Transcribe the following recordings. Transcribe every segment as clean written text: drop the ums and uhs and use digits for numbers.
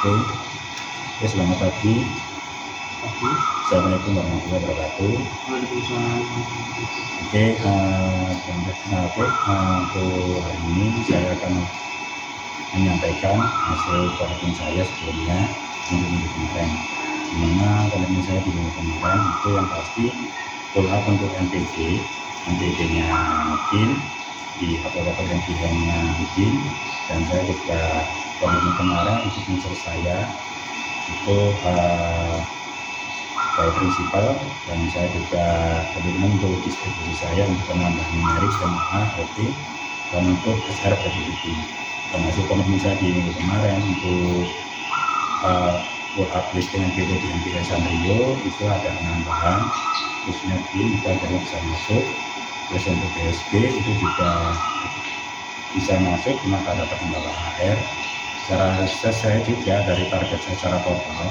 Oke, oke, selamat pagi. Assalamualaikum warahmatullahi wabarakatuh. Oke, untuk hari ini saya akan menyampaikan hasil komitmen saya sebelumnya untuk minggu kemarin. Dimana komitmen saya di minggu kemarin itu yang pasti pull up untuk MPD-nya mungkin di apa-apa yang pilihannya mungkin, dan saya juga komitmen kemarin untuk unsur saya itu sebagai prinsipal, dan saya juga komitmen untuk distribusi saya untuk penambahan numerik dan HRT dan untuk SR productivity. Dan hasil komitmen saya di minggu kemarin untuk pull up listing MPD di MPD Sanrio itu ada penambahan, khususnya BIN itu ada yang bisa masuk, terus untuk BSB itu juga bisa masuk cuma ada penambahan HR. Secara sukses saya juga dari target saya secara total,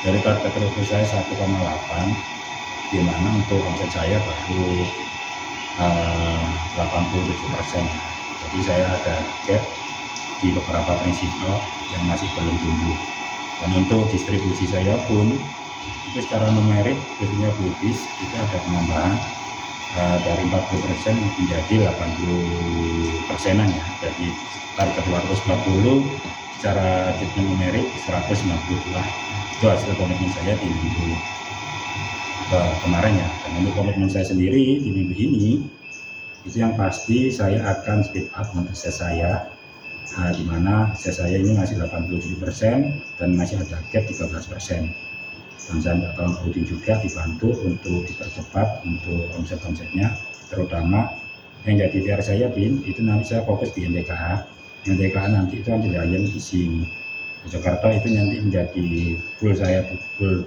dari target revenue saya 1,8, di mana untuk omset saya baru 87%. Jadi saya ada gap di beberapa prinsipal yang masih belum tumbuh. Dan untuk distribusi saya pun itu secara numerik, khususnya Bubis itu ada penambahan dari 40% menjadi 80%-an ya. Jadi target 240 secara numerik 190 lah. Itu hasil komitmen saya di minggu kemarin ya. Dan untuk komitmen saya sendiri di minggu ini itu yang pasti saya akan speed up untuk ses saya, di mana ses saya ini masih 87% dan masih ada gap 13%. Dan saya minta tolong Udin juga dibantu untuk dipercepat untuk omset-omsetnya, terutama yang jadi PR saya Bin itu nanti saya fokus di NTKA. NTKA nanti itu ambil klien di sini Jakarta, itu nanti menjadi full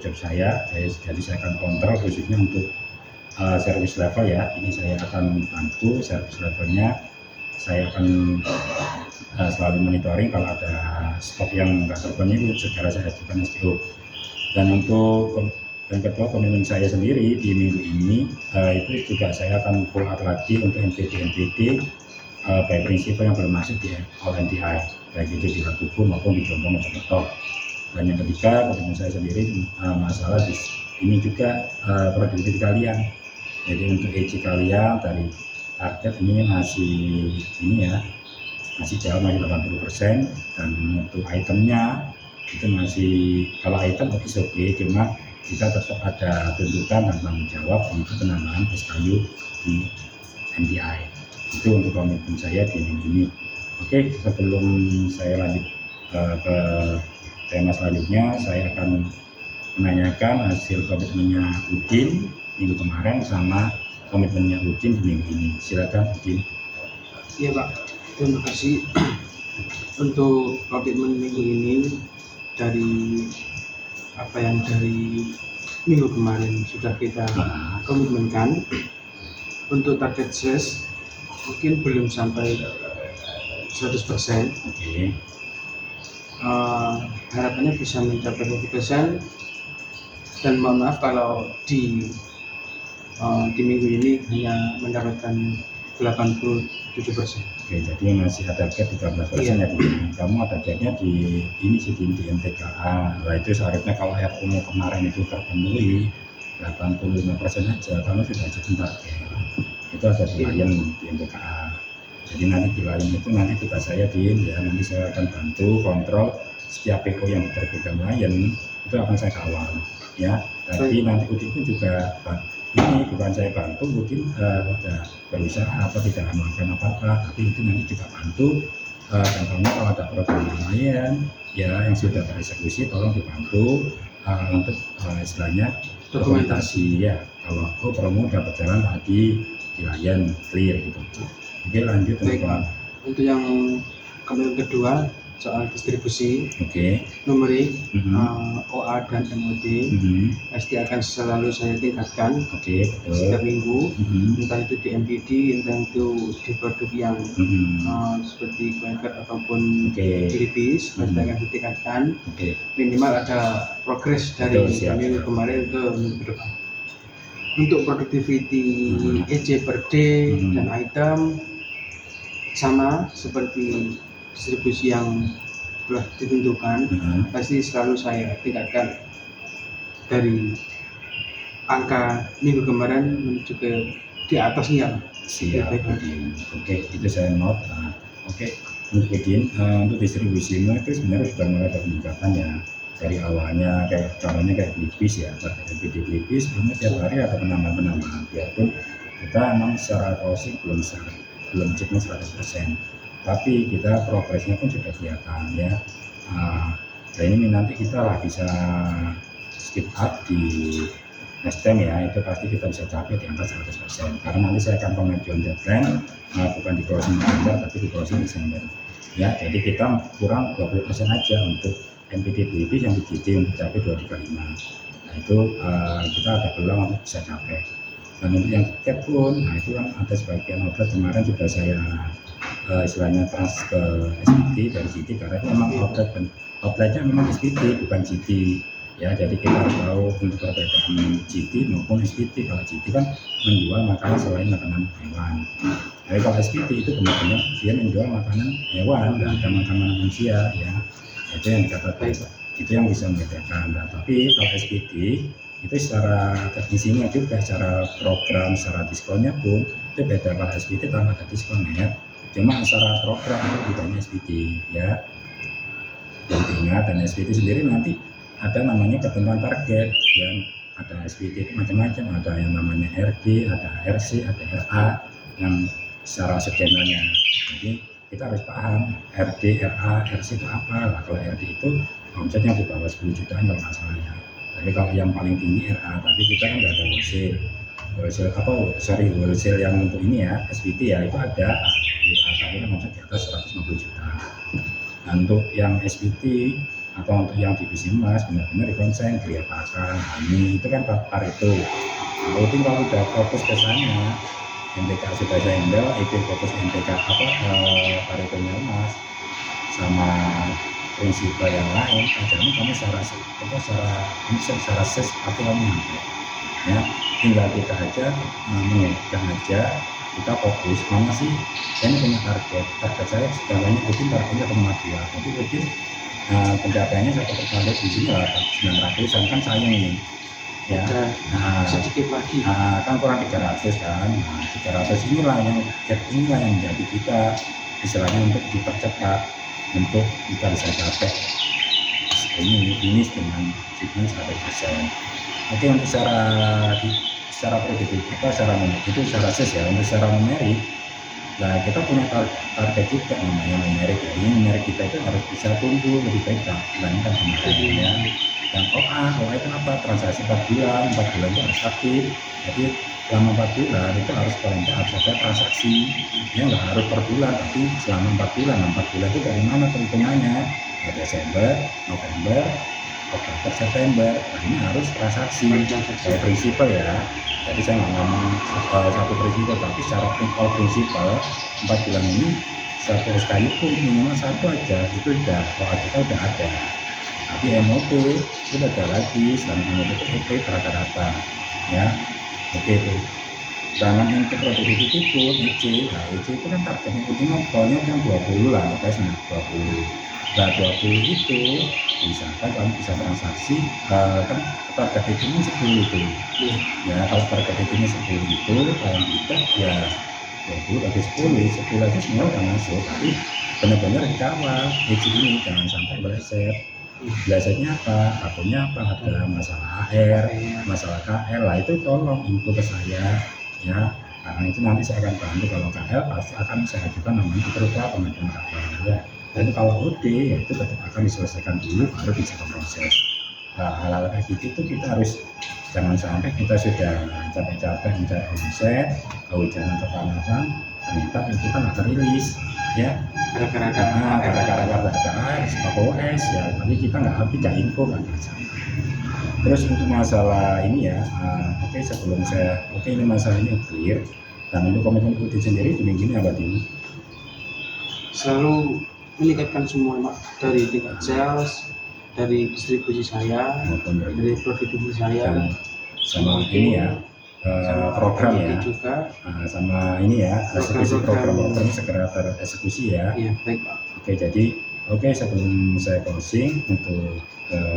job saya. Jadi saya akan kontrol khususnya untuk service level ya. Ini saya akan bantu service levelnya, saya akan selalu monitoring kalau ada stok yang nggak terpenuhi segera saya ajukan SPO. Dan untuk yang kedua, komitmen saya sendiri di minggu ini itu juga saya akan pull up lagi untuk MPD baik prinsipal yang belum masuk di all NTI, baik itu di Labubu maupun di Jombang Mojokerto. Dan yang ketiga, komitmen saya sendiri masalah ini juga produktivitas kalian. Jadi untuk EC kalian dari target ini masih jauh, masih 80%. Dan untuk itemnya itu masih, kalau item oke, cuma kita tetap ada tuntutan dan tanggung jawab untuk penambahan SKU di NTI. Itu untuk komitmen saya di minggu ini. Oke, sebelum saya lanjut ke tema selanjutnya, saya akan menanyakan hasil komitmennya Udin minggu kemarin sama komitmennya Udin di minggu ini. Silakan Udin. Iya Pak, terima kasih. Untuk komitmen minggu ini dari apa yang dari minggu kemarin sudah kita komitmenkan. Untuk target sales mungkin belum sampai 100%. Oke. Harapannya bisa mencapai 20%. Dan mohon maaf kalau di minggu ini hanya mendapatkan 87%. Oke, jadi masih ada gap 13%. Iya. Ya, kamu ada gapnya di ini sih di NTKA. Nah, itu seharusnya kalau RU kemarin itu terpenuhi 85% aja, kamu sudah jadi target. Itu ada di klien di NTKA. Jadi nanti di klien itu nanti tugas saya ya, nanti saya akan bantu kontrol setiap PO yang diterbitkan klien itu akan saya kawal ya. Tapi nanti Udin pun juga ini bukan saya bantu, mungkin udah berusaha atau tidak melakukan apa-apa, tapi itu nanti juga bantu. Contohnya kalau ada program lain ya yang sudah tereksekusi, tolong dibantu untuk istilahnya dokumentasi ya. Kalau promo udah berjalan tadi klien clear gitu. Oke, lanjut. Baik, Pak. Untuk yang komitmen kedua soal distribusi, numerik, OA dan MOD, pasti akan selalu saya tingkatkan setiap minggu, entah itu di MPD, entah itu di produk yang seperti Quaker ataupun Philippines, pasti akan ditingkatkan. Minimal ada progres dari minggu kemarin ke minggu depan. Untuk productivity EC per day dan item sama seperti distribusi yang telah ditentukan, pasti selalu saya tingkatkan dari angka minggu kemarin menuju ke di atasnya. Siap, Udin. Oke, itu saya note. Oke, untuk Udin, untuk distribusinya itu sebenarnya sudah mulai ada peningkatan ya. Dari awalnya kayak contohnya kayak Blipis ya, PT Blipis sebelumnya tiap hari ada penambahan, biarpun kita memang secara closing belum ceknya 100%, tapi kita progresnya pun sudah kelihatan ya. Dan ini nanti kita lah bisa skip up di STEM ya, itu pasti kita bisa capai di angka 100%, karena nanti saya akan pengajuan deadline bukan di closing November tapi di closing Desember ya. Jadi kita kurang 20% aja untuk MPT yang di untuk capai 235. Nah itu kita ada peluang untuk bisa capai. Dan untuk yang tiket pun, nah itu kan ada sebagian outlet kemarin juga saya istilahnya trans ke SPT dari GT, karena itu memang outletnya memang SPT bukan GT ya. Jadi kita harus tahu untuk perbedaan GT maupun SPT. Kalau GT kan menjual makanan selain makanan hewan, jadi kalau SPT itu benar-benar dia menjual makanan hewan dan ada makanan manusia ya. Itu yang dikatakan, itu yang bisa membedakan. Nah, tapi kalau SPT itu secara teknisinya juga, secara program, secara diskonnya pun itu beda. Kalau SPT tanpa ada diskon ya, cuma secara program itu bedanya SPT ya. Dan ingat, dan SPT sendiri nanti ada namanya ketentuan target yang ada SPT itu macam-macam, ada yang namanya RD, ada RC, ada RA yang secara skenanya. Jadi kita harus paham RD, RA, RC itu apa lah. Kalau RD itu omsetnya di bawah 10 jutaan kalau nggak salah ya. Tapi kalau yang paling tinggi RA, tapi kita kan nggak ada wholesale yang untuk ini ya SPT ya, itu ada tapi kan omset di atas 150 juta. Nah, untuk yang SPT atau untuk yang divisi emas benar-benar dikonsen pakan ini itu kan Pareto. Mungkin kalau udah fokus ke sana, MTK sudah saya handle, itu fokus MTK Paretonya emas sama prinsipal yang lain, ajarnya kamu secara ses atau kamu nyampe ya. Tinggal kita aja mengejar aja, kita fokus mana sih saya punya target saya segalanya. Mungkin targetnya 2, jadi mungkin pencapaiannya satu kali di sini lah 900-an kan sayang ini ya. Sedikit lagi kan kurang 300 kan. 300 inilah yang menjadi kita istilahnya untuk dipercepat untuk kita bisa capai ini finish dengan 100%. Oke, untuk secara produktif kita secara ses ya. Untuk secara numerik, nah kita punya target juga namanya numerik ya. Ini numerik kita itu harus bisa tumbuh lebih baik dibandingkan kemarin ya. Yang OA itu apa? Transaksi 4 bulan itu harus aktif. Jadi selama 4 bulan itu harus paling harus ada transaksi ya, nggak harus per bulan tapi selama 4 bulan. 4 bulan itu dari mana perhitungannya? Ya, Desember, November, Oktober, September. Nah, ini harus transaksi kayak prinsipal ya. Jadi saya nggak ngomong satu prinsipal, tapi secara prinsipal 4 bulan ini satu SKU pun minimal satu aja itu udah kita udah ada. Tapi MOP itu ada lagi, selama MOP itu OP rata-rata ya. Oke itu. Jangan yang ke produktivity pun EC, nah EC itu kan targetnya ultimate goalnya kan 20 lah, makanya 20. Nah 20 itu misalkan kamu bisa transaksi kan target itu 10 itu ya. Kalau target itu 10 itu kalau kita ya 20 tapi 10 aja semua udah masuk, tapi benar-benar dikawal EC ini jangan sampai meleset. Biasanya apa? Akunnya apa? Ada masalah AR, masalah KL lah, itu tolong info ke saya ya. Karena itu nanti saya akan bantu. Kalau KL pasti akan saya ajukan namanya berupa pengajuan KL ya. Dan kalau OD ya itu tetap akan diselesaikan dulu baru bisa proses. Nah, hal-hal kayak gitu itu kita harus jangan sampai kita sudah capek-capek mencari omset, kehujanan kepanasan, ternyata kita nggak terilis ya. Gara-gara OS ya, tapi kita nggak info kan. Terus untuk masalah ini ya, oke sebelum saya ini masalah ini clear. Dan untuk komitmen Udin sendiri di minggu ini apa Din? Selalu meningkatkan semua Pak, dari tingkat sales, dari distribusi saya, dari produktivitas saya, sama ini ya program ya juga, sama ini ya eksekusi program segera tereksekusi ya. Iya baik Pak. Oke, jadi Oke, sebelum saya closing untuk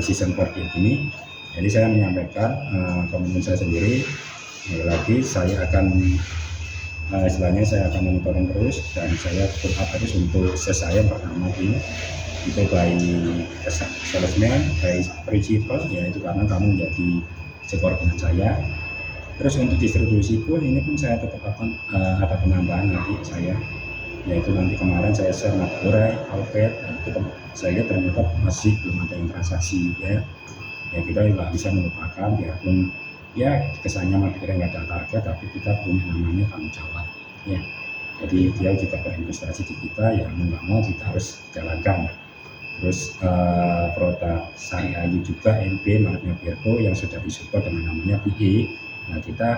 season 48 ini, jadi saya menyampaikan komitmen saya sendiri. Lagi saya akan istilahnya saya akan monitoring terus dan saya tetap terus untuk sales saya yang pertama ini itu by salesman, by principal, yaitu karena kamu menjadi subordinat saya. Terus untuk distribusi pun ini pun saya tetap akan ada penambahan nanti saya, yaitu nanti kemarin saya share Naburai, Alpet, itu saya lihat ternyata masih belum ada yang transaksi ya kita nggak bisa melupakan biarpun ya kesannya mah kita nggak ada target tapi kita punya namanya tanggung jawab ya. Jadi dia juga berinvestasi di kita ya mau nggak mau kita harus jalankan. Terus produk Sari Ayu juga MB mereknya Virgo yang sudah disupport dengan namanya PE. Nah kita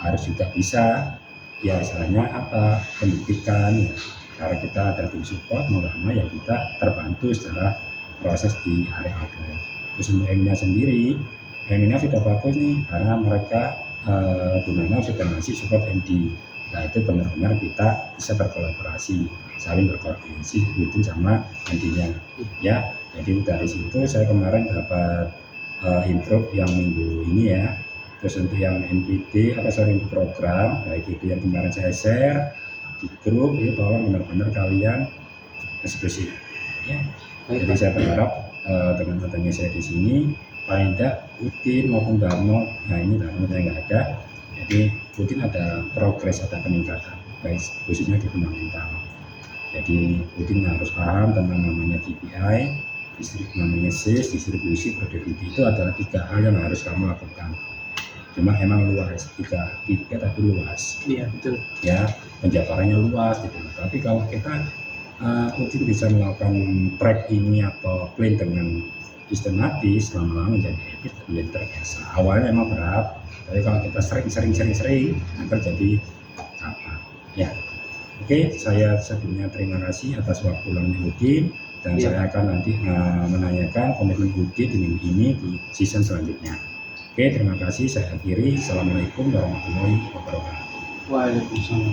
harus juga bisa ya istilahnya apa membuktikan ya karena kita ada tim support mau nggak mau ya kita terbantu secara proses di area outlet. Terus untuk M-nya sendiri, M-nya sudah bagus nih karena mereka Dunana sudah ngasih support MD. Nah itu benar-benar kita bisa berkolaborasi, saling berkoordinasi rutin sama MD-nya ya. Jadi dari situ saya kemarin dapat improve yang minggu ini ya. Terus untuk yang NPT program baik itu yang kemarin saya share di grup itu bahwa benar-benar kalian eksekusi ya. Jadi saya berharap dengan adanya saya di sini paling tidak Udin maupun Darmo, nah ini Darmo saya nggak ada, jadi Udin ada progres, ada peningkatan baik khususnya di fundamental. Jadi Udin harus paham tentang namanya KPI, namanya sales, distribusi, productivity itu adalah 3 hal yang harus kamu lakukan. Cuma emang luas, tiga tapi luas. Iya betul. Ya penjabarannya luas gitu. Tapi kalau kita Udin bisa melakukan track ini atau plan dengan sistematis, lama-lama menjadi habit menjadi terbiasa. Awalnya emang berat, tapi kalau kita sering akan jadi apa? Ya. Oke, saya sebelumnya terima kasih atas waktu luangnya Udin dan saya akan nanti menanyakan komitmen Udin di minggu ini di season selanjutnya. Oke, terima kasih. Saya akhiri. Assalamualaikum warahmatullahi wabarakatuh. Waalaikumsalam.